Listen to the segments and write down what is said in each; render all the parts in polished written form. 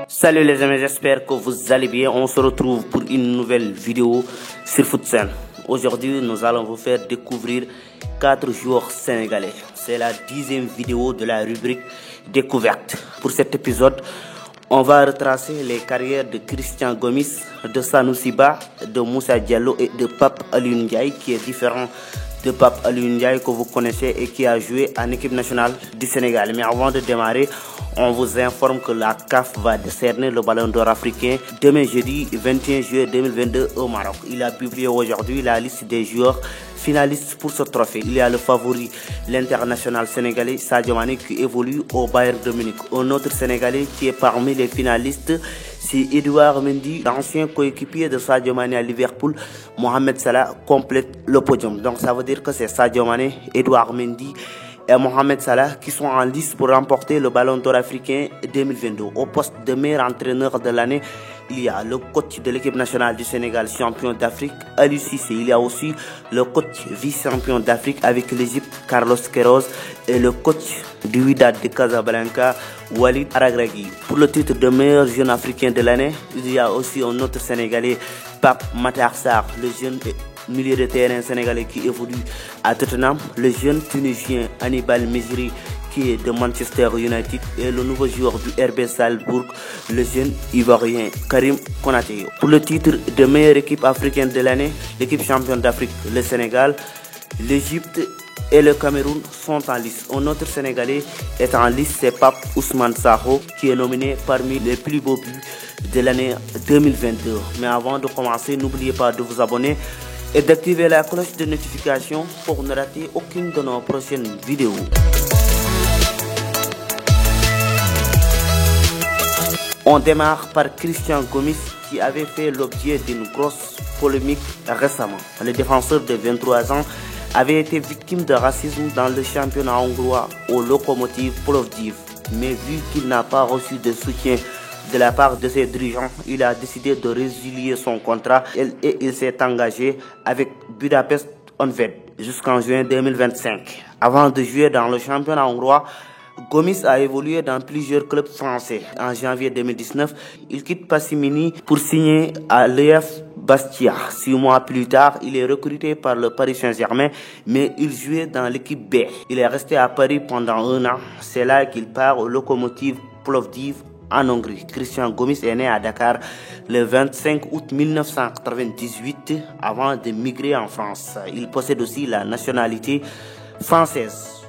Salut les amis, j'espère que vous allez bien. On se retrouve pour une nouvelle vidéo sur FootSen. Aujourd'hui, nous allons vous faire découvrir 4 joueurs sénégalais. C'est la 10e vidéo de la rubrique découverte. Pour cet épisode, on va retracer les carrières de Christian Gomis, de Sanoussi Ba, de Moussa Diallo et de Pape Alioune Ndiaye, qui est différent de Pape Alioune Ndiaye que vous connaissez et qui a joué en équipe nationale du Sénégal. Mais avant de démarrer, on vous informe que la CAF va décerner le Ballon d'Or africain demain jeudi 21 juillet 2022 au Maroc. Il a publié aujourd'hui la liste des joueurs finalistes pour ce trophée. Il y a le favori, l'international sénégalais Sadio Mané, qui évolue au Bayern de Munich. Un autre Sénégalais qui est parmi les finalistes, c'est Edouard Mendy, l'ancien coéquipier de Sadio Mané à Liverpool. Mohamed Salah complète le podium. Donc ça veut dire que c'est Sadio Mané, Edouard Mendy et Mohamed Salah qui sont en lice pour remporter le Ballon d'Or africain 2022. Au poste de meilleur entraîneur de l'année, il y a le coach de l'équipe nationale du Sénégal, champion d'Afrique, Aliou Cissé. Il y a aussi le coach vice-champion d'Afrique avec l'Égypte, Carlos Queiroz, et le coach du Wydad de Casablanca, Walid Regragui. Pour le titre de meilleur jeune africain de l'année, il y a aussi un autre Sénégalais, Pape Matar Sarr, le jeune milieu de terrain sénégalais qui évolue à Tottenham, le jeune tunisien Hannibal Mejri qui est de Manchester United et le nouveau joueur du RB Salzbourg, le jeune ivoirien Karim Konaté. Pour le titre de meilleure équipe africaine de l'année, l'équipe championne d'Afrique, le Sénégal, l'Égypte et le Cameroun sont en lice. Un autre Sénégalais est en lice, c'est Pape Ousmane Sakho qui est nominé parmi les plus beaux buts de l'année 2022. Mais avant de commencer, n'oubliez pas de vous abonner et d'activer la cloche de notification pour ne rater aucune de nos prochaines vidéos. On démarre par Christian Gomis qui avait fait l'objet d'une grosse polémique récemment. Le défenseur de 23 ans avait été victime de racisme dans le championnat hongrois au Lokomotiv Plovdiv. Mais vu qu'il n'a pas reçu de soutien de la part de ses dirigeants, il a décidé de résilier son contrat et il s'est engagé avec Budapest Honvéd jusqu'en juin 2025. Avant de jouer dans le championnat hongrois, Gomis a évolué dans plusieurs clubs français. En janvier 2019, il quitte Passimini pour signer à l'EF Bastia. 6 mois plus tard, il est recruté par le Paris Saint-Germain, mais il jouait dans l'équipe B. Il est resté à Paris pendant 1 an. C'est là qu'il part au Lokomotiv Plovdiv en Hongrie. Christian Gomis est né à Dakar le 25 août 1998 avant de migrer en France. Il possède aussi la nationalité française.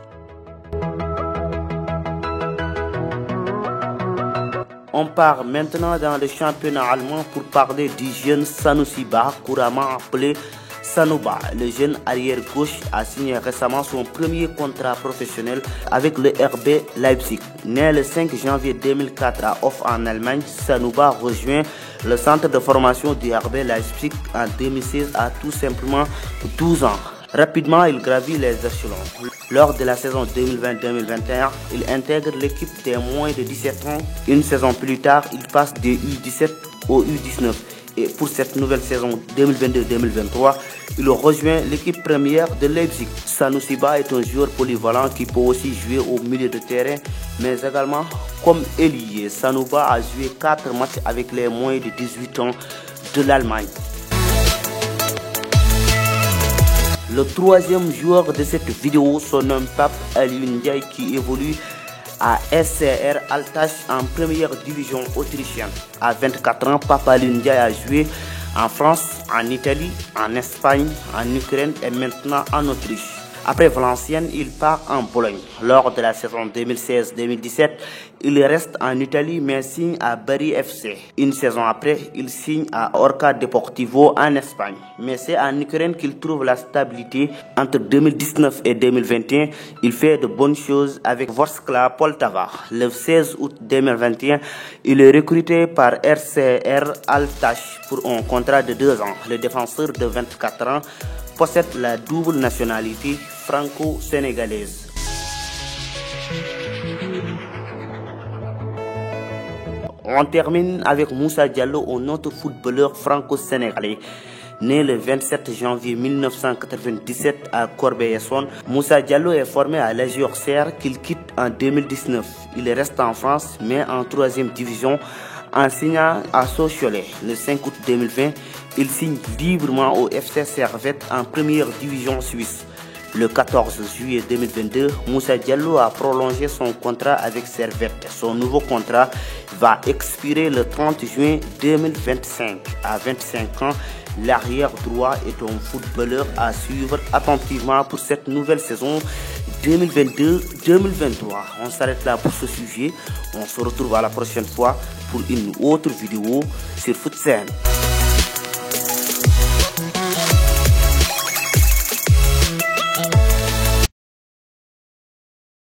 On part maintenant dans le championnat allemand pour parler du jeune Sanoussi Ba, couramment appelé Sanouba. Le jeune arrière-gauche a signé récemment son premier contrat professionnel avec le RB Leipzig. Né le 5 janvier 2004 à Hof en Allemagne, Sanouba rejoint le centre de formation du RB Leipzig en 2016 à tout simplement 12 ans. Rapidement, il gravit les échelons. Lors de la saison 2020-2021, il intègre l'équipe des moins de 17 ans. Une saison plus tard, il passe des U17 au U19. Et pour cette nouvelle saison 2022-2023, il rejoint l'équipe première de Leipzig. Sanoussi Ba est un joueur polyvalent qui peut aussi jouer au milieu de terrain, mais également comme ailier. Sanouba a joué 4 matchs avec les moins de 18 ans de l'Allemagne. Le troisième joueur de cette vidéo se nomme Pape Alioune Ndiaye qui évolue à SCR Altach en première division autrichienne. À 24 ans, Pape Alioune Ndiaye a joué en France, en Italie, en Espagne, en Ukraine et maintenant en Autriche. Après Valenciennes, il part en Pologne. Lors de la saison 2016-2017, il reste en Italie mais signe à Bari FC. Une saison après, il signe à Orca Deportivo en Espagne. Mais c'est en Ukraine qu'il trouve la stabilité. Entre 2019 et 2021, il fait de bonnes choses avec Vorskla Poltava. Le 16 août 2021, il est recruté par RCR Altach pour un contrat de 2 ans. Le défenseur de 24 ans possède la double nationalité franco-sénégalaise. On termine avec Moussa Diallo, un autre footballeur franco-sénégalais. Né le 27 janvier 1997 à Corbeil-Essonnes, Moussa Diallo est formé à l'Agiorcer qu'il quitte en 2019. Il reste en France, mais en 3e division En signant à Sochaux-Cholet le 5 août 2020, il signe librement au FC Servette en première division suisse. Le 14 juillet 2022, Moussa Diallo a prolongé son contrat avec Servette. Son nouveau contrat va expirer le 30 juin 2025. À 25 ans, l'arrière droit est un footballeur à suivre attentivement pour cette nouvelle saison 2022-2023. On s'arrête là pour ce sujet. On se retrouve à la prochaine fois pour une autre vidéo sur FootSen.